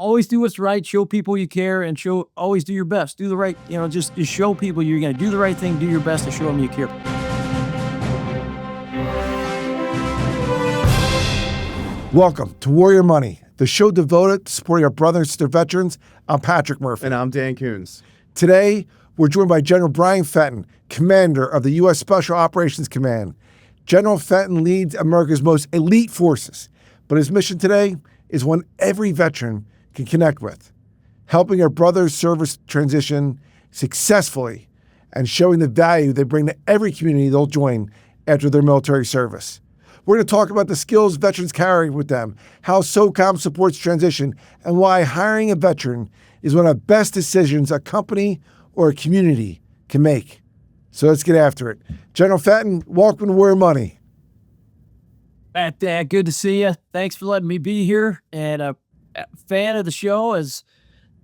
always do what's right, show people you care, and always do your best. Do the right, just show people you're going to do the right thing, do your best to show them you care. Welcome to Warrior Money, the show devoted to supporting our brother and sister veterans. I'm Patrick Murphy. And I'm Dan Kunze. Today, we're joined by General Bryan Fenton, commander of the U.S. Special Operations Command. General Fenton leads America's most elite forces, but his mission today is one every veteran can connect with, helping our brothers' service transition successfully and showing the value they bring to every community they'll join after their military service. We're going to talk about the skills veterans carry with them, how SOCOM supports transition, and why hiring a veteran is one of the best decisions a company or a community can make. So let's get after it. General Fenton, welcome to Warrior Money. Pat, good to see you. Thanks for letting me be here. And a fan of the show, as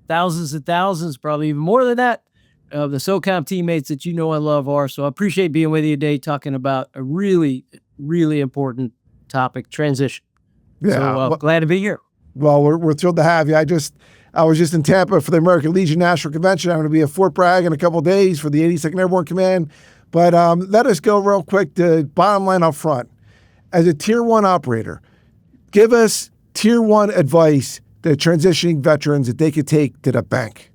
thousands and thousands, probably even more than that, of the SOCOM teammates that you know and love are. So I appreciate being with you today, talking about a really important topic, transition. Yeah, so glad to be here. Well, we're thrilled to have you. I was just in Tampa for the American Legion National Convention. I'm going to be at Fort Bragg in a couple of days for the 82nd Airborne Command. But let us go real quick to bottom line up front. As a Tier 1 operator, give us Tier 1 advice to transitioning veterans that they could take to the bank.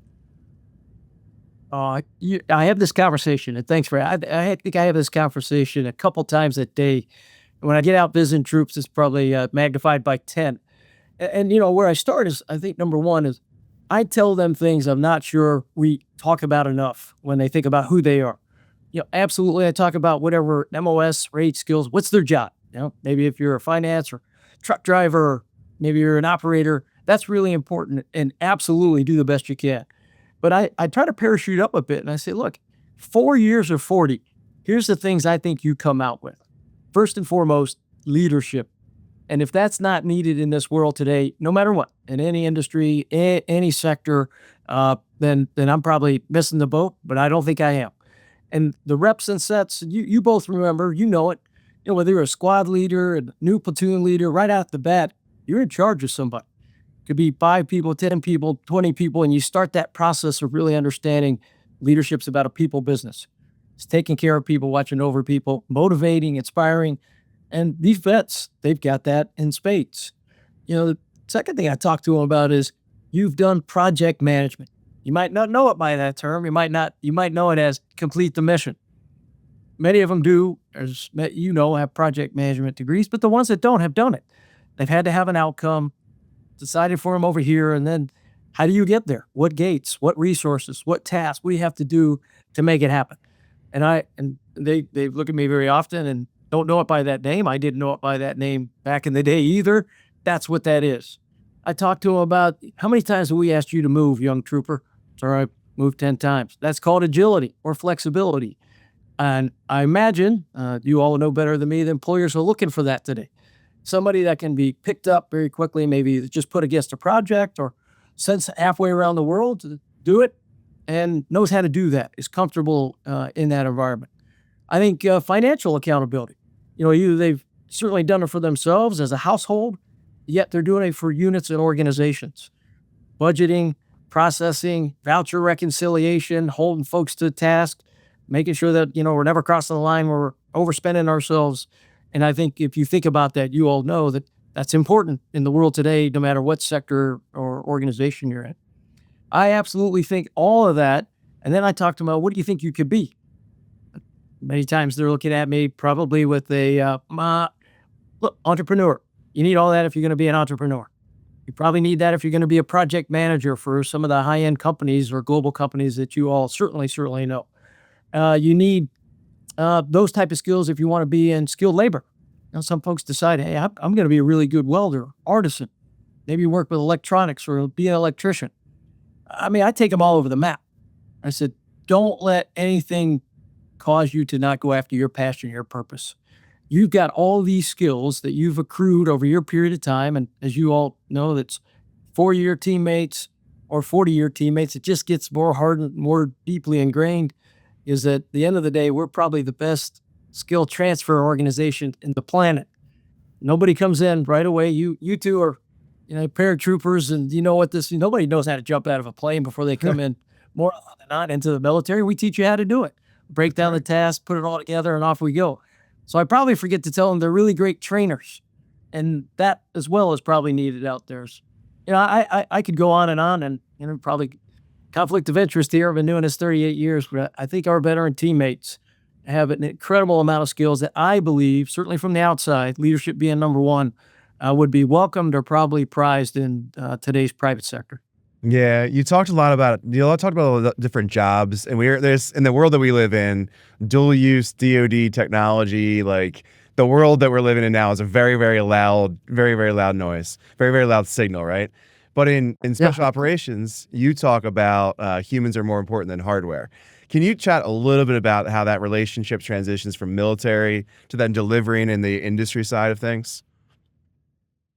I have this conversation, and thanks for it. I think I have this conversation a couple times a day. When I get out visiting troops, it's probably magnified by 10. And where I start is, I think, number one is I tell them things I'm not sure we talk about enough when they think about who they are. Absolutely, I talk about whatever MOS, rate, skills, what's their job? Maybe if you're a finance or truck driver, or maybe you're an operator, that's really important, and absolutely do the best you can. But I try to parachute up a bit, and I say, look, 4 years or 40, here's the things I think you come out with. First and foremost, leadership. And if that's not needed in this world today, no matter what, in any industry, any sector, then I'm probably missing the boat, but I don't think I am. And the reps and sets, you both remember, you know it, whether you're a squad leader, a new platoon leader, right out the bat, you're in charge of somebody. Could be 5 people, 10 people, 20 people, and you start that process of really understanding leadership's about a people business. It's taking care of people, watching over people, motivating, inspiring. And these vets, they've got that in spades. The second thing I talk to them about is you've done project management. You might not know it by that term. You might know it as complete the mission. Many of them do, as have project management degrees, but the ones that don't have done it. They've had to have an outcome decided for them over here, and then how do you get there? What gates? What resources? What tasks? What do you have to do to make it happen? And they look at me very often and don't know it by that name. I didn't know it by that name back in the day either. That's what that is. I talked to them about how many times have we asked you to move, young trooper? Sorry, I moved 10 times. That's called agility or flexibility. And I imagine, you all know better than me, the employers are looking for that today. Somebody that can be picked up very quickly, maybe just put against a project or sent halfway around the world to do it and knows how to do that, is comfortable in that environment. I think financial accountability. They've certainly done it for themselves as a household, yet they're doing it for units and organizations. Budgeting, processing, voucher reconciliation, holding folks to task, making sure that, we're never crossing the line where we're overspending ourselves. And I think if you think about that, you all know that that's important in the world today, no matter what sector or organization you're in. I absolutely think all of that. And then I talk to them about, what do you think you could be? Many times they're looking at me probably with a, look, entrepreneur. You need all that if you're going to be an entrepreneur. You probably need that if you're going to be a project manager for some of the high-end companies or global companies that you all certainly know. You need those type of skills if you want to be in skilled labor. Some folks decide, hey, I'm going to be a really good welder, artisan. Maybe work with electronics or be an electrician. I take them all over the map. I said, don't let anything cause you to not go after your passion, your purpose. You've got all these skills that you've accrued over your period of time. And as you all know, that's 4-year teammates or 40-year teammates. It just gets more hardened, more deeply ingrained, is that at the end of the day, we're probably the best skill transfer organization in the planet. Nobody comes in right away. You two are paratroopers, and nobody knows how to jump out of a plane before they come in more often than not into the military. We teach you how to do it, break down the task, put it all together, and off we go. So I probably forget to tell them they're really great trainers, and that as well is probably needed out there. I could go on, and probably conflict of interest here. I've been doing this 38 years, but I think our veteran teammates have an incredible amount of skills that I believe, certainly from the outside, leadership being number one, would be welcomed or probably prized in today's private sector. Yeah, you talked a lot about all the different jobs, and there's in the world that we live in, dual use DoD technology, like the world that we're living in now is a very, very loud, very, very loud noise, very, very loud signal, right? But in special operations, you talk about humans are more important than hardware. Can you chat a little bit about how that relationship transitions from military to then delivering in the industry side of things?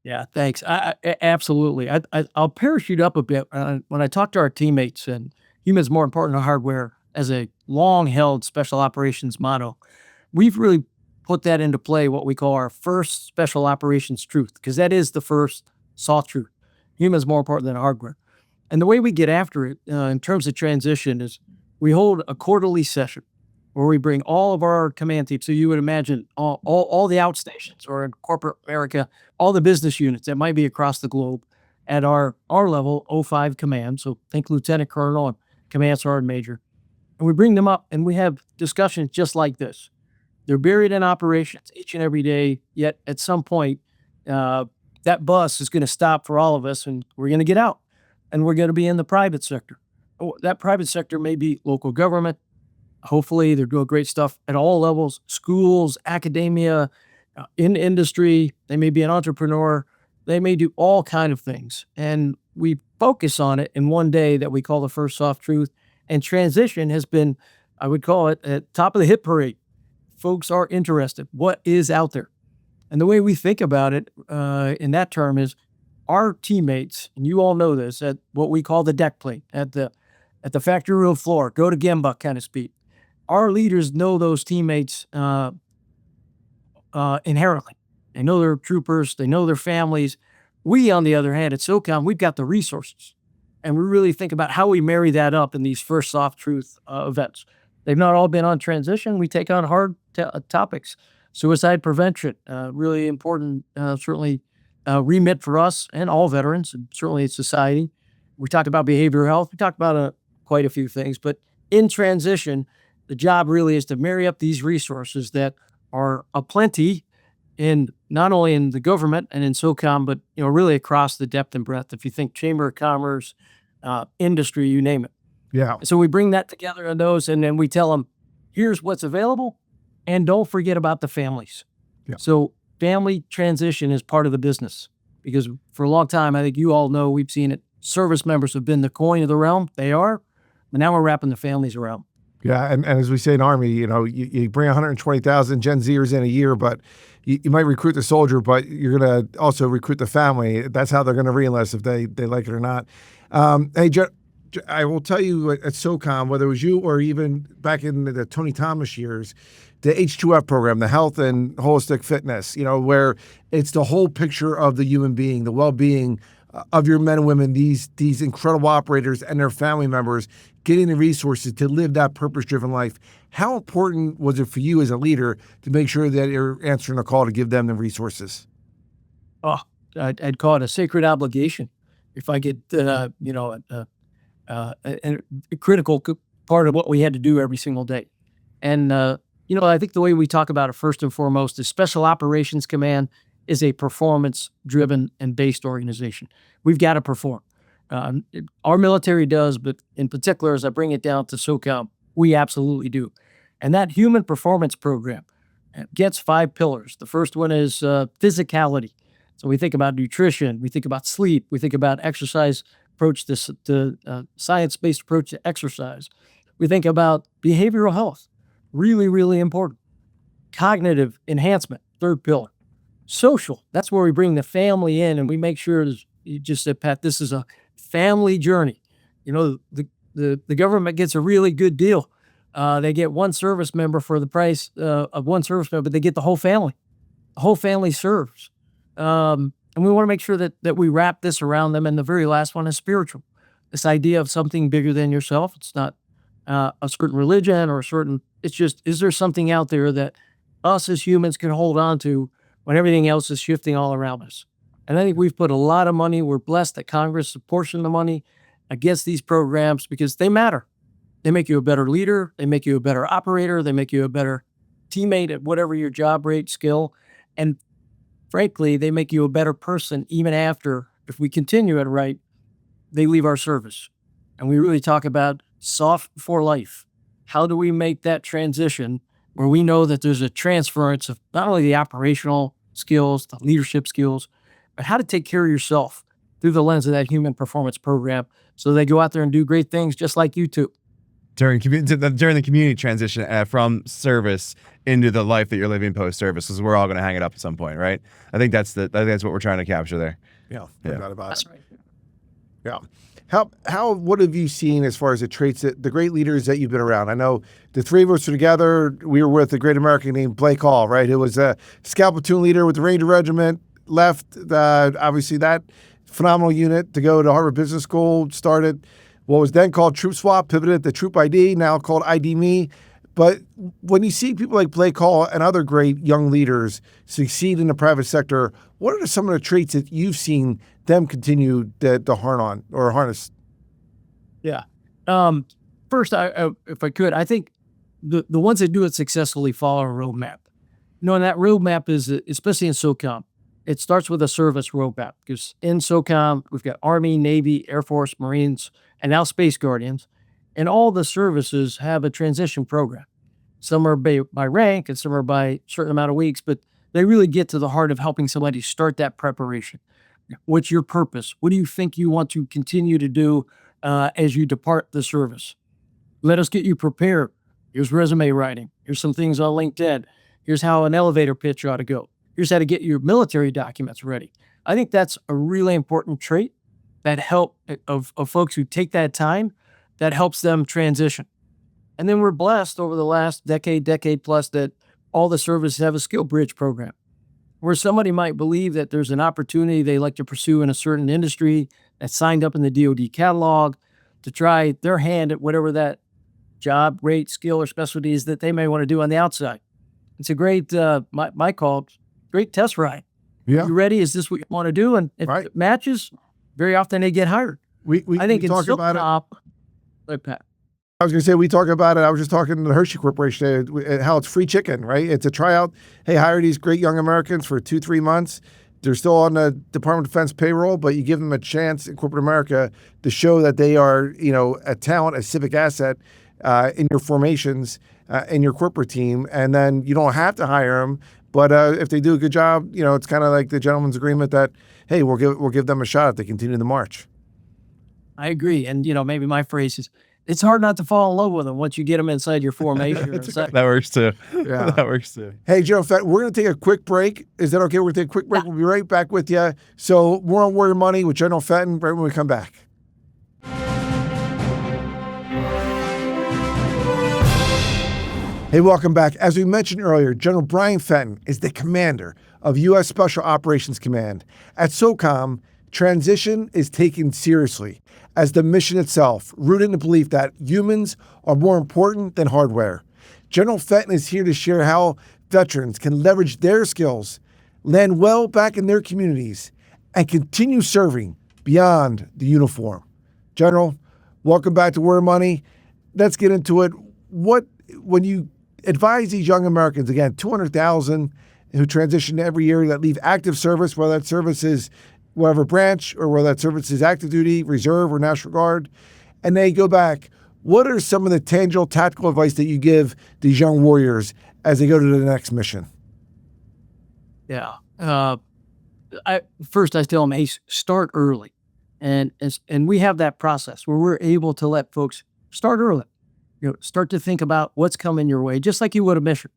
Yeah, thanks. Absolutely. I'll parachute up a bit when I talk to our teammates, and humans more important than hardware as a long-held special operations motto. We've really put that into play, what we call our first special operations truth, because that is the first soft truth. Humans more important than hardware. And the way we get after it in terms of transition is we hold a quarterly session where we bring all of our command teams. So you would imagine all the outstations, or in corporate America, all the business units that might be across the globe at our level, O5 command. So think lieutenant colonel and command sergeant major. And we bring them up and we have discussions just like this. They're buried in operations each and every day, yet at some point, that bus is going to stop for all of us, and we're going to get out, and we're going to be in the private sector. That private sector may be local government. Hopefully, they're doing great stuff at all levels: schools, academia, in industry. They may be an entrepreneur. They may do all kind of things, and we focus on it in one day that we call the first soft truth. And transition has been, I would call it, at top of the hit parade. Folks are interested. What is out there? And the way we think about it in that term is our teammates, and you all know this, at what we call the deck plate, at the factory room floor, go to Gemba kind of speed. Our leaders know those teammates inherently. They know their troopers. They know their families. We, on the other hand, at SOCOM, we've got the resources. And we really think about how we marry that up in these first soft truth events. They've not all been on transition. We take on hard topics. Suicide prevention, really important, certainly remit for us and all veterans, and certainly society. We talked about behavioral health. We talked about quite a few things. But in transition, the job really is to marry up these resources that are aplenty in not only in the government and in SOCOM, but really across the depth and breadth. If you think Chamber of Commerce, industry, you name it. Yeah. So we bring that together in those, and then we tell them, here's what's available, and don't forget about the families. Yeah. So family transition is part of the business, because for a long time, I think you all know, we've seen it. Service members have been the coin of the realm. They are, but now we're wrapping the families around. Yeah, and as we say in Army, you bring 120,000 Gen Zers in a year, but you might recruit the soldier, but you're going to also recruit the family. That's how they're going to reenlist, if they like it or not. Hey, I will tell you at SOCOM, whether it was you or even back in the Tony Thomas years, the H2F program, the health and holistic fitness, where it's the whole picture of the human being, the well-being of your men and women, these incredible operators and their family members, getting the resources to live that purpose-driven life. How important was it for you as a leader to make sure that you're answering a call to give them the resources? Oh, I'd call it a sacred obligation. If I get, a critical part of what we had to do every single day. And, I think the way we talk about it first and foremost is Special Operations Command is a performance-driven and based organization. We've got to perform. Our military does, but in particular, as I bring it down to SOCOM, we absolutely do. And that human performance program gets 5 pillars. The first one is physicality. So we think about nutrition, we think about sleep, we think about exercise approach to science-based approach to exercise. We think about behavioral health, really, really important. Cognitive enhancement, third pillar. Social, that's where we bring the family in, and we make sure, as you just said, Pat, this is a family journey. The government gets a really good deal. They get one service member for the price of one service member, but they get the whole family. The whole family serves. And we want to make sure that we wrap this around them. And the very last one is spiritual. This idea of something bigger than yourself. It's not a certain religion or a certain, it's just, is there something out there that us as humans can hold on to when everything else is shifting all around us? And I think we've put a lot of money. We're blessed that Congress apportioned the money against these programs because they matter. They make you a better leader. They make you a better operator. They make you a better teammate at whatever your job rate, skill. And frankly, they make you a better person even after, if we continue it right, they leave our service. And we really talk about soft for life. How do we make that transition where we know that there's a transference of not only the operational skills, the leadership skills, but how to take care of yourself through the lens of that human performance program so they go out there and do great things just like you two. During the community transition from service into the life that you're living post-service, because we're all going to hang it up at some point, right? I think that's what we're trying to capture there. Yeah, no doubt about it. That's right. Yeah. What have you seen as far as the traits that the great leaders that you've been around? I know the three of us were together. We were with a great American named Blake Hall, right? Who was a scout platoon leader with the Ranger Regiment, left obviously that phenomenal unit to go to Harvard Business School, started what was then called Troop Swap, pivoted to Troop ID, now called ID Me. But when you see people like Blake Hall and other great young leaders succeed in the private sector, what are some of the traits that you've seen them continue to harness? Yeah. First, if I could, I think the ones that do it successfully follow a roadmap. And that roadmap is, especially in SOCOM, it starts with a service roadmap because in SOCOM, we've got Army, Navy, Air Force, Marines, and now Space Guardians. And all the services have a transition program. Some are by rank and some are by a certain amount of weeks, but they really get to the heart of helping somebody start that preparation. What's your purpose? What do you think you want to continue to do as you depart the service? Let us get you prepared. Here's resume writing. Here's some things on LinkedIn. Here's how an elevator pitch ought to go. Here's how to get your military documents ready. I think that's a really important trait that of folks who take that time, that helps them transition. And then we're blessed over the last decade plus, that all the services have a SkillBridge program where somebody might believe that there's an opportunity they like to pursue in a certain industry that's signed up in the DoD catalog to try their hand at whatever that job, rate, skill, or specialty is that they may want to do on the outside. It's a great, my call, great test ride. Yeah. You ready? Is this what you want to do? And if Right. it matches, very often they get hired. I think we in talk about it. SOCOM, like Pat. I was going to say, we talk about it. I was just talking to the Hershey Corporation, how it's free chicken, right? It's a tryout. Hey, hire these great young Americans for 2-3 months. They're still on the Department of Defense payroll, but you give them a chance in corporate America to show that they are, a talent, a civic asset in your formations, in your corporate team. And then you don't have to hire them. But if they do a good job, it's kind of like the gentleman's agreement that, hey, we'll give them a shot if they continue the march. I agree. And, maybe my phrase is, it's hard not to fall in love with them once you get them inside your formation. That works too. Yeah. That works too. Hey, General Fenton, we're going to take a quick break. Is that okay? We're going to take a quick break. Yeah. We'll be right back with you. So more on Warrior Money with General Fenton right when we come back. Hey, welcome back. As we mentioned earlier, General Bryan Fenton is the commander of U.S. Special Operations Command. At SOCOM, transition is taken seriously as the mission itself, rooted in the belief that humans are more important than hardware. General Fenton is here to share how veterans can leverage their skills, land well back in their communities, and continue serving beyond the uniform. General, welcome back to Warrior Money. Let's get into it. When you advise these young Americans, again, 200,000 who transition every year that leave active service, whether that service is whatever branch or whether that service is active duty, reserve, or National Guard, and they go back, what are some of the tangible tactical advice that you give these young warriors as they go to the next mission? Yeah. First I tell them, hey, start early. And we have that process where we're able to let folks start early. Start to think about what's coming your way, just like you would a mission.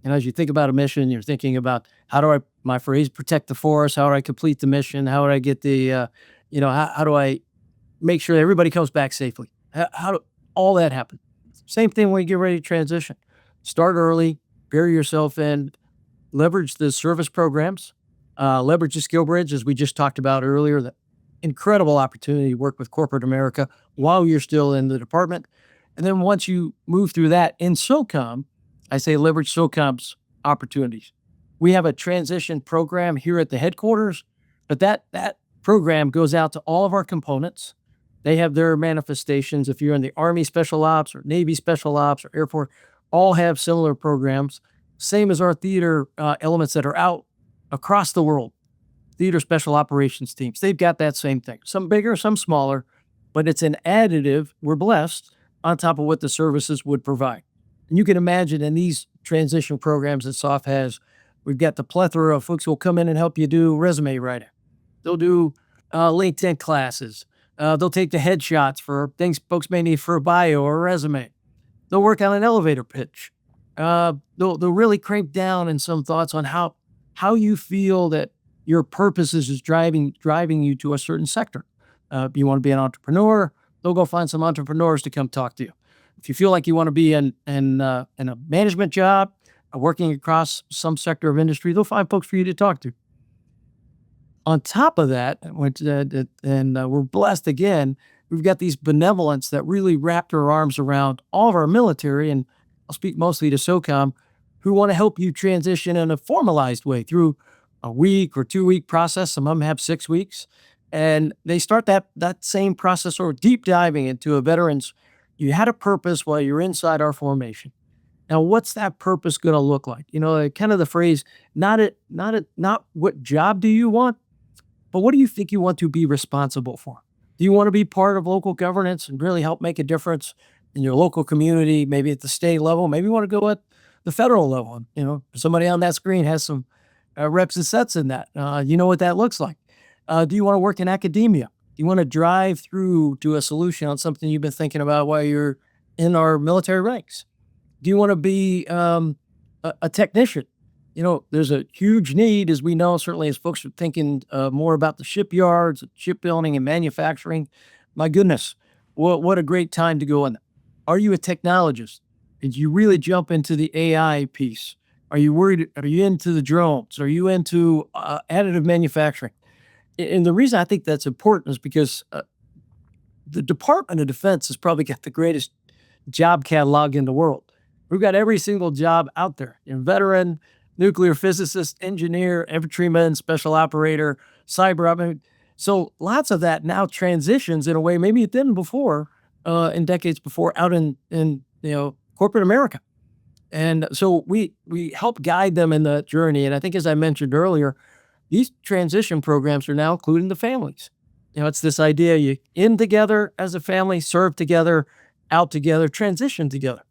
And as you think about a mission, you're thinking about how do my phrase, protect the forest? How do I complete the mission? How do I get the, how do I make sure everybody comes back safely? How do all that happen? Same thing when you get ready to transition. Start early, bury yourself in, leverage the service programs, Leverage the SkillBridge, as we just talked about earlier, the incredible opportunity to work with corporate America while you're still in the department. And then once you move through that in SOCOM, I say leverage SOCOM's opportunities. We have a transition program here at the headquarters, but that program goes out to all of our components. They have their manifestations. If you're in the Army Special Ops or Navy Special Ops or Air Force, all have similar programs. Same as our theater elements that are out across the world. Theater Special Operations teams, they've got that same thing. Some bigger, some smaller, but it's an additive, we're blessed, on top of what the services would provide. And you can imagine in these transition programs that SOF has, we've got the plethora of folks who will come in and help you do resume writing. They'll do LinkedIn classes. They'll take the headshots for things folks may need for a bio or a resume. They'll work on an elevator pitch. They'll really crank down in some thoughts on how you feel that your purpose is driving you to a certain sector. If you want to be an entrepreneur, they'll go find some entrepreneurs to come talk to you. If you feel like you want to be in a management job, working across some sector of industry, they'll find folks for you to talk to. On top of that, we're blessed again, we've got these benevolents that really wrap their arms around all of our military, and I'll speak mostly to SOCOM, who want to help you transition in a formalized way through a week or 2-week process. Some of them have 6 weeks. And they start that same process or deep diving into a veteran's, you had a purpose while you're inside our formation. Now, what's that purpose going to look like? You know, kind of the phrase, not what job do you want, but what do you think you want to be responsible for? Do you want to be part of local governance and really help make a difference in your local community, maybe at the state level? Maybe you want to go at the federal level. You know, somebody on that screen has some reps and sets in that. You know what that looks like. Do you want to work in academia? Do you want to drive through to a solution on something you've been thinking about while you're in our military ranks? Do you want to be a technician? You know, there's a huge need, as we know, certainly as folks are thinking more about the shipyards, shipbuilding, and manufacturing. My goodness, what a great time to go in. Are you a technologist? Did you really jump into the AI piece? Are you worried? Are you into the drones? Are you into additive manufacturing? And the reason I think that's important is because the Department of Defense has probably got the greatest job catalog in the world. We've got every single job out there. Veteran, nuclear physicist, engineer, infantryman, special operator, cyber. So lots of that now transitions in a way maybe it didn't before, in decades before, out in corporate America. And so we help guide them in that journey. And I think, as I mentioned earlier, these transition programs are now including the families. You know, it's this idea you in together as a family, serve together, out together, transition together.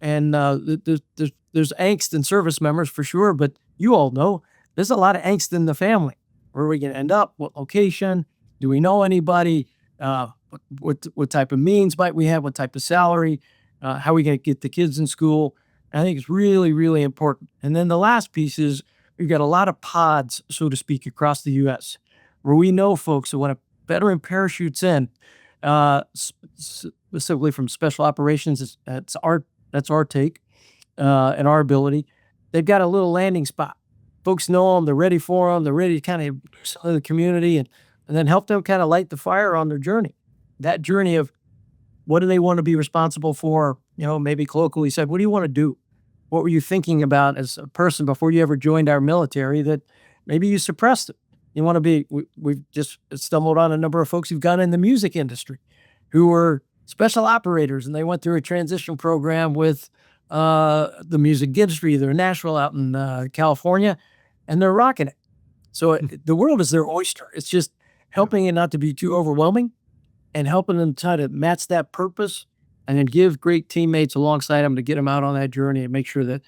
And there's angst in service members for sure, but you all know there's a lot of angst in the family. Where are we going to end up? What location? Do we know anybody? What type of means might we have? What type of salary? How are we going to get the kids in school? I think it's really, really important. And then the last piece is we've got a lot of pods, so to speak, across the U.S. where we know folks who want to veteran parachutes in, specifically from special operations. That's our take and our ability. They've got a little landing spot. Folks know them. They're ready for them. They're ready to kind of sell the community and then help them kind of light the fire on their journey. That journey of what do they want to be responsible for? You know, maybe colloquially said, what do you want to do? What were you thinking about as a person before you ever joined our military that maybe you suppressed it? You want to be, we've just stumbled on a number of folks who've gone in the music industry who were special operators, and they went through a transition program with the music industry. They're in Nashville out in California, and they're rocking it. So the world is their oyster. It's just helping it not to be too overwhelming and helping them try to match that purpose and then give great teammates alongside them to get them out on that journey and make sure that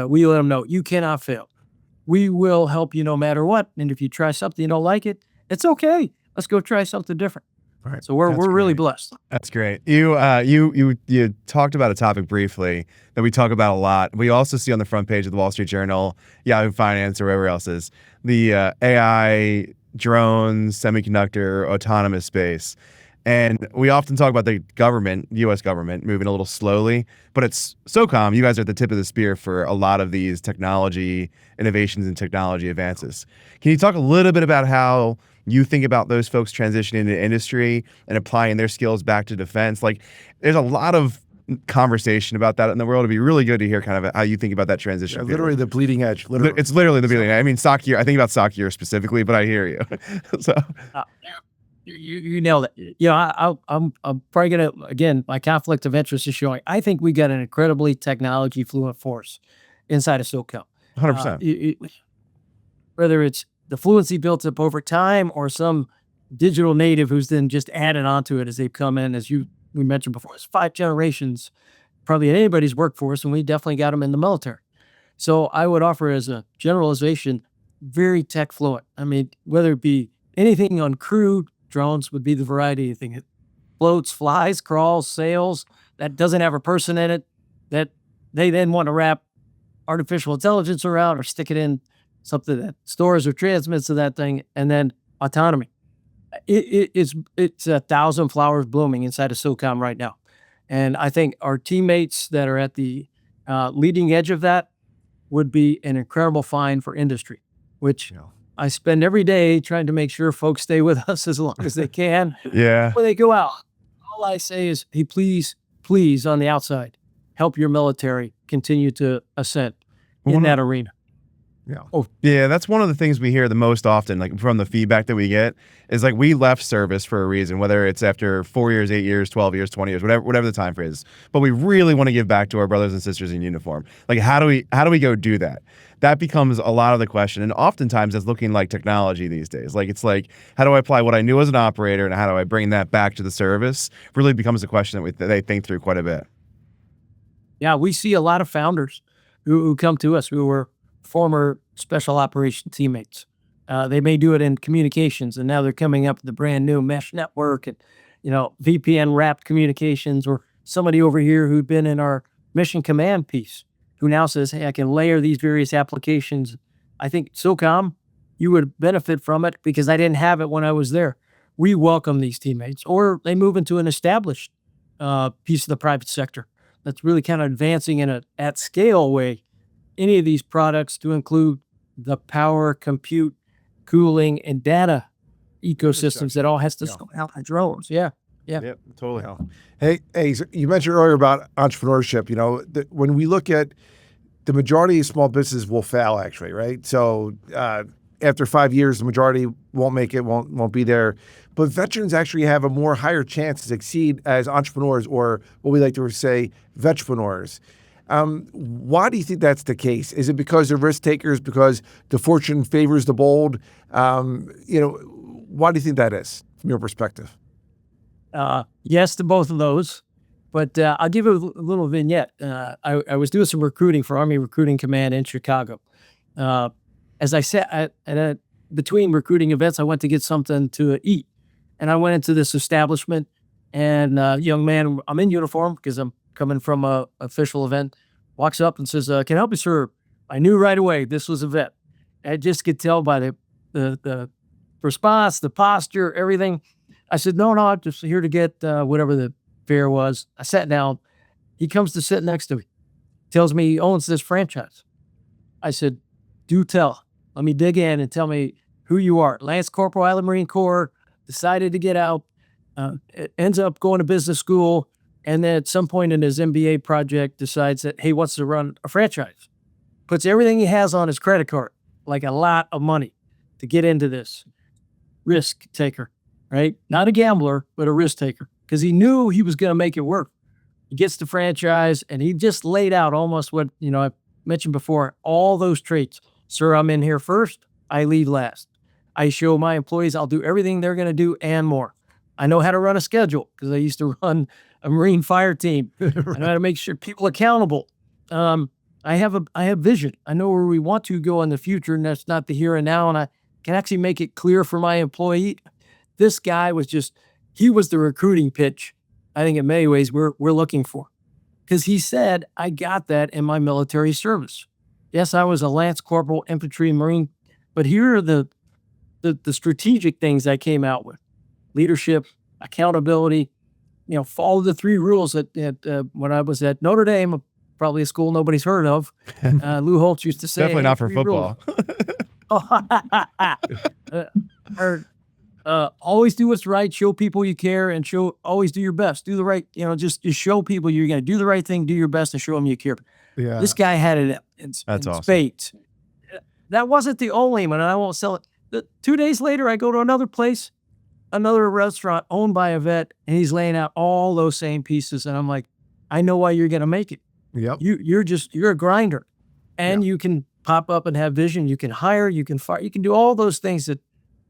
we let them know you cannot fail. We will help you no matter what. And if you try something you don't like it, it's okay. Let's go try something different. All right. So we're really blessed. That's great. You talked about a topic briefly that we talk about a lot. We also see on the front page of the Wall Street Journal, Yahoo Finance, or wherever else is the AI, drones, semiconductor, autonomous space. And we often talk about the government, U.S. government, moving a little slowly, but it's SOCOM. You guys are at the tip of the spear for a lot of these technology innovations and technology advances. Can you talk a little bit about how you think about those folks transitioning into industry and applying their skills back to defense? Like, there's a lot of conversation about that in the world. It'd be really good to hear kind of how you think about that transition. Literally the bleeding edge. Literally. It's literally the bleeding edge. I mean, SOC year. I think about SOC year specifically, but I hear you. So. You nailed it. You know, I'm probably gonna, again, my conflict of interest is showing. I think we got an incredibly technology fluent force inside of SOCOM. 100%. Whether it's the fluency built up over time or some digital native who's then just added onto it as they've come in, we mentioned before, it's 5 generations probably in anybody's workforce, and we definitely got them in the military. So I would offer as a generalization, very tech fluent. I mean, whether it be anything uncrewed, drones would be the variety of thing. It floats, flies, crawls, sails, that doesn't have a person in it, that they then want to wrap artificial intelligence around or stick it in something that stores or transmits to that thing, and then autonomy. It's 1,000 flowers blooming inside of SOCOM right now. And I think our teammates that are at the leading edge of that would be an incredible find for industry, which I spend every day trying to make sure folks stay with us as long as they can. Yeah. When they go out, all I say is, hey, please, on the outside, help your military continue to ascend in that arena. Yeah. Oh, yeah. That's one of the things we hear the most often, like from the feedback that we get, is like we left service for a reason, whether it's after 4 years, 8 years, 12 years, 20 years, whatever the time frame is. But we really want to give back to our brothers and sisters in uniform. Like, how do we go do that? That becomes a lot of the question, and oftentimes it's looking like technology these days. Like, it's like, how do I apply what I knew as an operator, and how do I bring that back to the that really becomes a question that they think through quite a bit. Yeah, we see a lot of founders who come to us who were former special operation teammates. They may do it in communications, and now they're coming up with the brand new mesh network and, VPN wrapped communications, or somebody over here who'd been in our mission command piece who now says, hey, I can layer these various applications. I think SOCOM, you would benefit from it because I didn't have it when I was there. We welcome these teammates, or they move into an established piece of the private sector that's really kind of advancing in a at scale way. Any of these products to include the power, compute, cooling, and data ecosystems that all has to go out on drones. Yeah. Yep, totally. Hey, so you mentioned earlier about entrepreneurship. When we look at the majority of small businesses will fail, actually, right? So after 5 years, the majority won't make it, won't be there. But veterans actually have a more higher chance to succeed as entrepreneurs, or what we like to say, vetrepreneurs. Why do you think that's the case? Is it because they're risk takers, because the fortune favors the bold? Why do you think that is from your perspective? Yes to both of those, but I'll give you a little vignette. I was doing some recruiting for Army Recruiting Command in Chicago. As I said, between recruiting events, I went to get something to eat, and I went into this establishment, and young man, I'm in uniform because I'm coming from a official event, walks up and says, can I help you, sir? I knew right away this was a vet. I just could tell by the response, the posture, everything. I said, no, I'm just here to get whatever the fare was. I sat down. He comes to sit next to me, tells me he owns this franchise. I said, do tell. Let me dig in and tell me who you are. Lance Corporal, Island Marine Corps, decided to get out, ends up going to business school, and then at some point in his MBA project decides that he wants to run a franchise. Puts everything he has on his credit card, like a lot of money, to get into this. Risk taker, right? Not a gambler, but a risk taker, because he knew he was going to make it work. He gets the franchise, and he just laid out almost what, I mentioned before, all those traits. Sir, I'm in here first. I leave last. I show my employees I'll do everything they're going to do and more. I know how to run a schedule because I used to run a Marine fire team. I know how to make sure people are accountable. I have vision. I know where we want to go in the future, and that's not the here and now. And I can actually make it clear for my employee. This guy he was the recruiting pitch, I think in many ways we're looking for. Because he said, I got that in my military service. Yes, I was a Lance Corporal, Infantry, Marine, but here are the strategic things I came out with. Leadership, accountability. Follow the 3 rules that when I was at Notre Dame, probably a school nobody's heard of. Lou Holtz used to say, Definitely not for 3 rules. football. Always do what's right, show people you care, and always do your best. Do the right, just show people you're going to do the right thing, do your best, and show them you care. Yeah. This guy had it in awesome. spades. That wasn't the only one, and I won't sell it. 2 days later, I go to another place, another restaurant owned by a vet, and he's laying out all those same pieces. And I'm like, I know why you're going to make it. Yep. You're a grinder, and you can pop up and have vision. You can hire, you can fire, you can do all those things that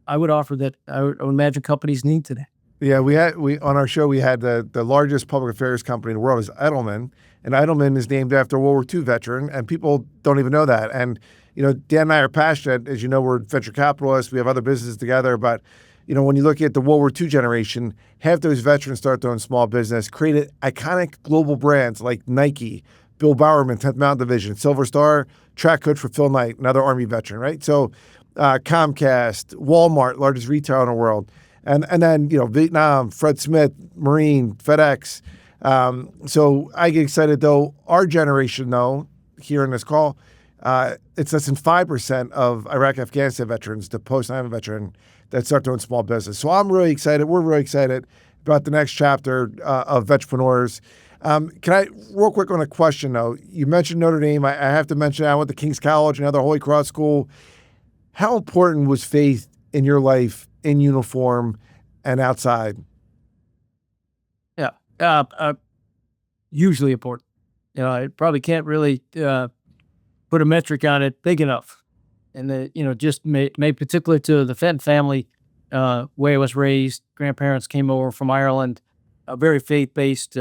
I would offer that I would imagine companies need today. Yeah, we on our show, we had the largest public affairs company in the world is Edelman, and Edelman is named after a World War II veteran, and people don't even know that. And, Dan and I are passionate. As you know, we're venture capitalists. We have other businesses together. But, when you look at the World War II generation, half those veterans start their own small business, created iconic global brands like Nike, Bill Bowerman, 10th Mountain Division, Silver Star, track coach for Phil Knight, another Army veteran, right? So Comcast, Walmart, largest retailer in the world. And then, Vietnam, Fred Smith, Marine, FedEx. So I get excited, though. Our generation, though, here in this call, it's less than 5% of Iraq, Afghanistan veterans, the post-9/11 veteran, that start their own small business. So I'm really excited. We're really excited about the next chapter of Vetrepreneurs. Can I, real quick on a question, though? You mentioned Notre Dame. I have to mention I went to King's College, another Holy Cross school. How important was faith in your life, in uniform and outside? Yeah, hugely important. I probably can't really put a metric on it big enough. And just made particular to the Fenton family, way I was raised. Grandparents came over from Ireland, a very faith-based,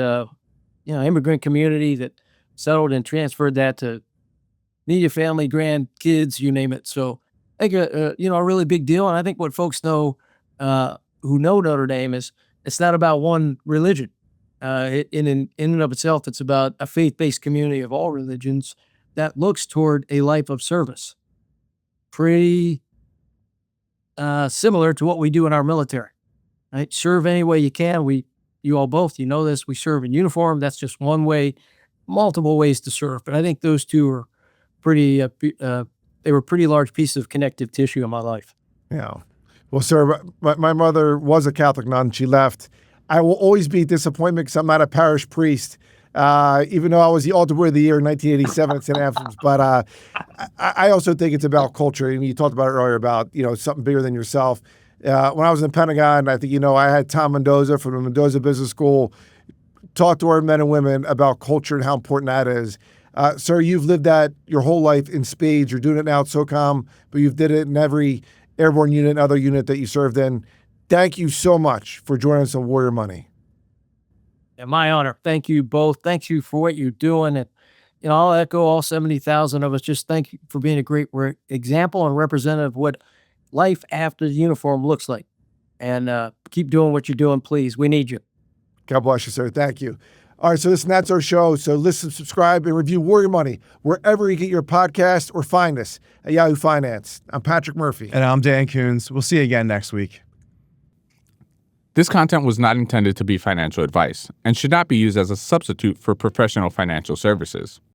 immigrant community that settled and transferred that to immediate family, grandkids, you name it. So I think a really big deal. And I think what folks know who know Notre Dame is it's not about one religion. In and of itself, it's about a faith-based community of all religions that looks toward a life of service. Pretty similar to what we do in our military, right? Serve any way you can. You all both, this, we serve in uniform. That's just one way, multiple ways to serve. But I think those two are pretty, they were pretty large pieces of connective tissue in my life. Yeah. Well, sir, my mother was a Catholic nun. She left. I will always be a disappointment because I'm not a parish priest. Even though I was the altar boy of the year in 1987 at St. Anselm's. But I also think it's about culture. And you talked about it earlier about, something bigger than yourself. When I was in the Pentagon, I think, I had Tom Mendoza from the Mendoza Business School talk to our men and women about culture and how important that is. Sir, you've lived that your whole life in spades. You're doing it now at SOCOM, but you've did it in every airborne unit and other unit that you served in. Thank you so much for joining us on Warrior Money. And my honor. Thank you both. Thank you for what you're doing. And, I'll echo all 70,000 of us. Just thank you for being a great example and representative of what life after the uniform looks like. And keep doing what you're doing, please. We need you. God bless you, sir. Thank you. All right, so listen, that's our show. So listen, subscribe, and review Warrior Money wherever you get your podcast or find us at Yahoo Finance. I'm Patrick Murphy. And I'm Dan Kunze. We'll see you again next week. This content was not intended to be financial advice and should not be used as a substitute for professional financial services.